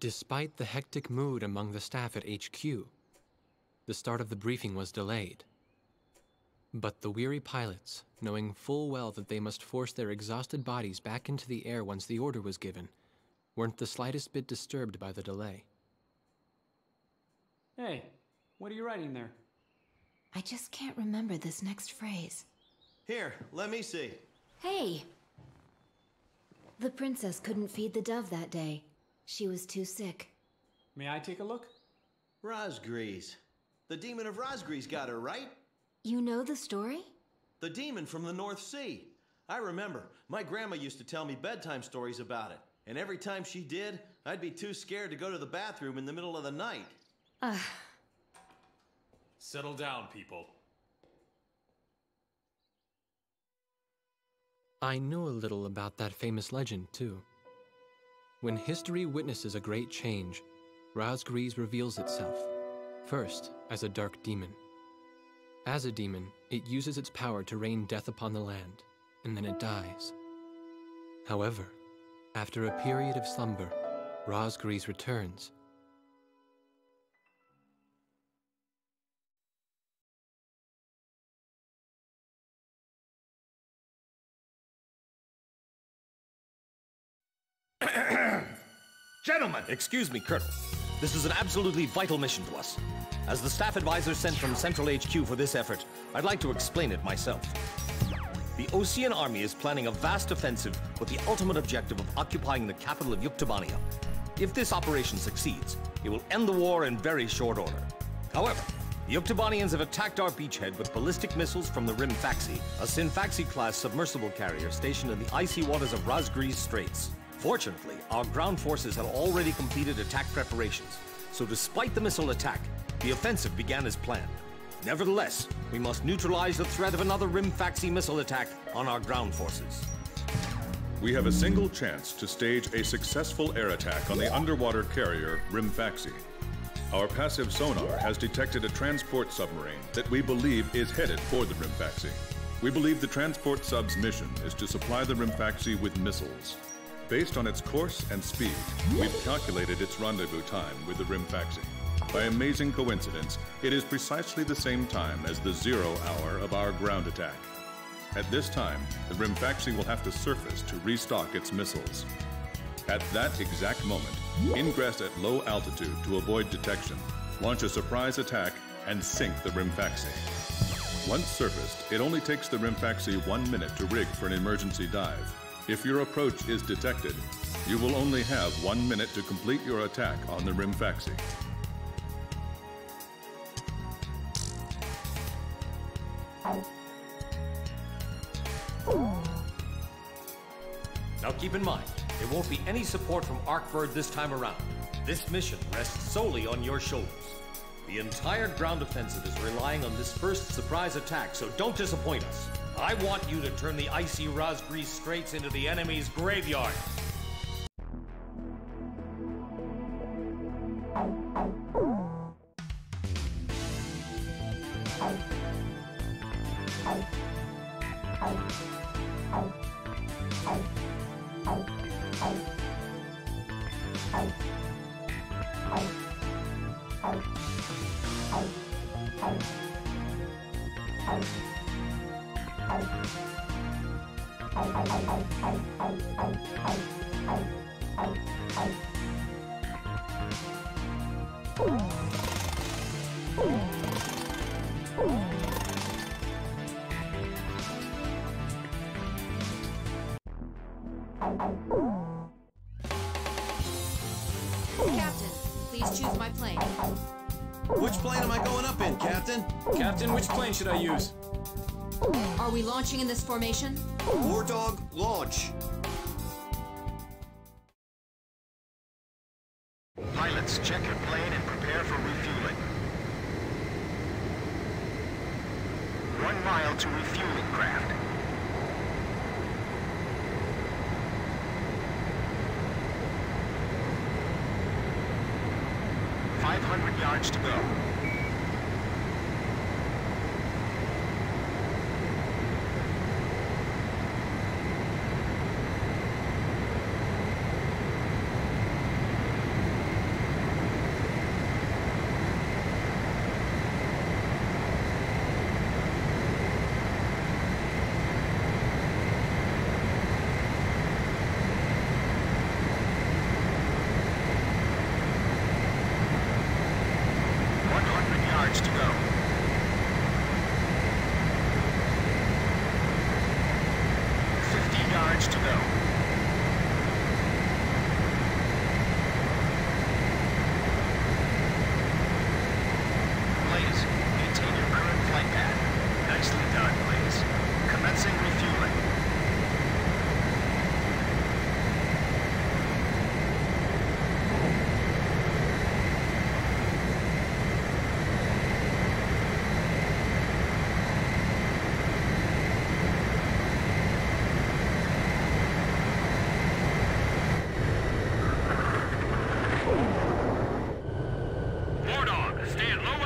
Despite the hectic mood among the staff at HQ, the start of the briefing was delayed. But the weary pilots, knowing full well that they must force their exhausted bodies back into the air once the order was given, weren't the slightest bit disturbed by the delay. Hey, what are you writing there? I just can't remember this next phrase. Here, let me see. Hey! The princess couldn't feed the dove that day. She was too sick. May I take a look? Rosgrees. The demon of Rosgrees got her, right? You know the story? The demon from the North Sea. I remember. My grandma used to tell me bedtime stories about it. And every time she did, I'd be too scared to go to the bathroom in the middle of the night. Settle down, people. I know a little about that famous legend, too. When history witnesses a great change, Rosgrees reveals itself, first as a dark demon. As a demon, it uses its power to rain death upon the land, and then it dies. However, after a period of slumber, Rosgrees returns. Gentlemen! Excuse me, Colonel. This is an absolutely vital mission to us. As the staff advisor sent from Central HQ for this effort, I'd like to explain it myself. The Osean Army is planning a vast offensive with the ultimate objective of occupying the capital of Yuktobania. If this operation succeeds, it will end the war in very short order. However, the Yuktobanians have attacked our beachhead with ballistic missiles from the Rim-Faxi, a Sin-Faxi-class submersible carrier stationed in the icy waters of Rosgrees Straits. Fortunately, our ground forces had already completed attack preparations, so despite the missile attack, the offensive began as planned. Nevertheless, we must neutralize the threat of another Rim-Faxi missile attack on our ground forces. We have a single chance to stage a successful air attack on the underwater carrier Rim-Faxi. Our passive sonar has detected a transport submarine that we believe is headed for the Rim-Faxi. We believe the transport sub's mission is to supply the Rim-Faxi with missiles. Based on its course and speed, we've calculated its rendezvous time with the Rim-Faxi. By amazing coincidence, it is precisely the same time as the 0 hour of our ground attack. At this time, the Rim-Faxi will have to surface to restock its missiles. At that exact moment, ingress at low altitude to avoid detection, launch a surprise attack, and sink the Rim-Faxi. Once surfaced, it only takes the Rim-Faxi 1 minute to rig for an emergency dive. If your approach is detected, you will only have 1 minute to complete your attack on the Rim-Faxi. Now keep in mind, there won't be any support from Arkbird this time around. This mission rests solely on your shoulders. The entire ground offensive is relying on this first surprise attack, so don't disappoint us. I want you to turn the icy Rosgrees Straits into the enemy's graveyard. Captain, please choose my plane. Which plane am I going up in, Captain? Captain, which plane should I use? Are we launching in this formation? War Dog, launch. Pilots, check your plane and prepare for refueling. 1 mile to refueling craft. Yards to go.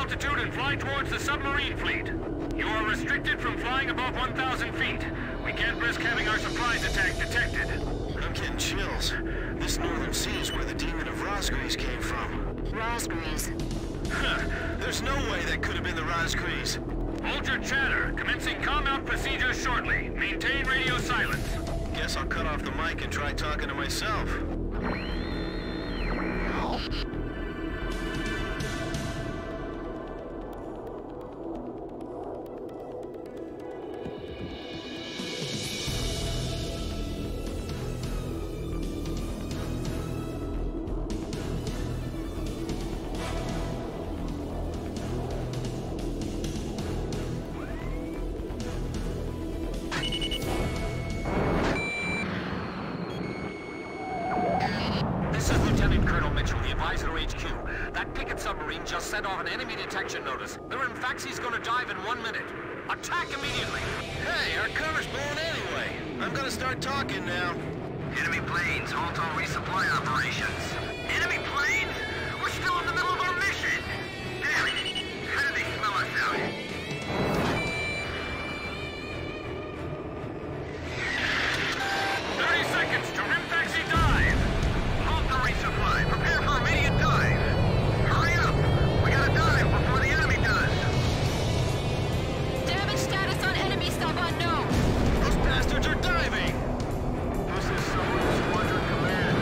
altitude and fly towards the submarine fleet. You are restricted from flying above 1,000 feet. We can't risk having our surprise attack detected. I'm getting chills. This northern sea is where the demon of Rosgrees came from. Rosgrees. There's no way that could have been the Rosgrees. Hold your chatter. Commencing comm-out procedures shortly. Maintain radio silence. Guess I'll cut off the mic and try talking to myself. Submarine just sent off an enemy detection notice. The Rimfaxi's gonna dive in 1 minute. Attack immediately! Hey, our cover's blown anyway. I'm gonna start talking now. Enemy planes, halt all resupply operations. Enemy planes? We're still in the middle of our mission! Damn it! How did they smell us out? 30 seconds to Rimfaxi dive! Halt the resupply. Prepare for immediate dive. Hurry up! We gotta dive before the enemy does! Damage status on enemy sub unknown. Those bastards are diving! This is Squadron Command.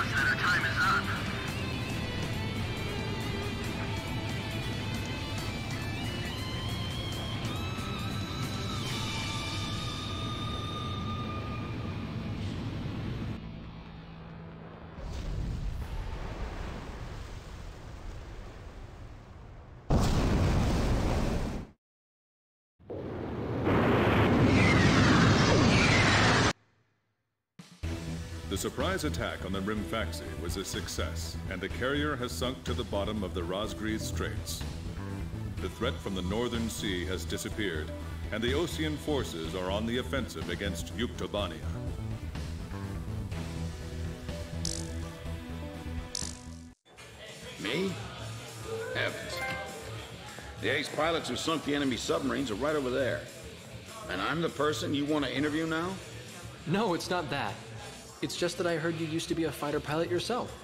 us that our time is up. The surprise attack on the Rimfaxi was a success, and the carrier has sunk to the bottom of the Rosgrees Straits. The threat from the Northern Sea has disappeared, and the Osean forces are on the offensive against Yuktobania. Me? Heavens. The ace pilots who sunk the enemy submarines are right over there. And I'm the person you want to interview now? No, it's not that. It's just that I heard you used to be a fighter pilot yourself.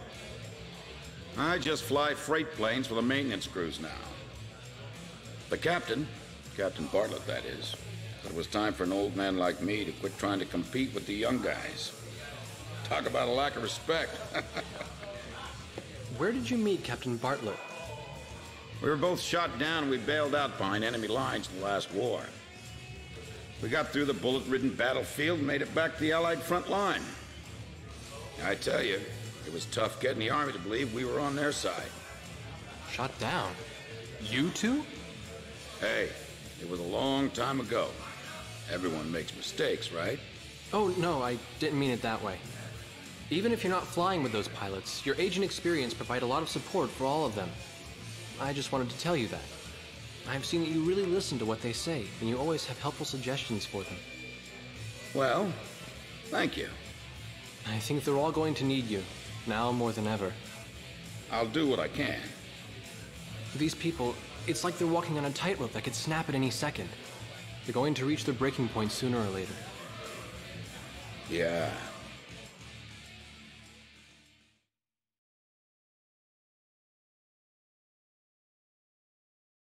I just fly freight planes for the maintenance crews now. The captain, Captain Bartlett that is, said it was time for an old man like me to quit trying to compete with the young guys. Talk about a lack of respect. Where did you meet Captain Bartlett? We were both shot down and we bailed out behind enemy lines in the last war. We got through the bullet-ridden battlefield and made it back to the Allied front line. I tell you, it was tough getting the Army to believe we were on their side. Shot down? You two? Hey, it was a long time ago. Everyone makes mistakes, right? Oh, no, I didn't mean it that way. Even if you're not flying with those pilots, your age and experience provide a lot of support for all of them. I just wanted to tell you that. I've seen that you really listen to what they say, and you always have helpful suggestions for them. Well, thank you. I think they're all going to need you, now more than ever. I'll do what I can. These people, it's like they're walking on a tightrope that could snap at any second. They're going to reach their breaking point sooner or later. Yeah.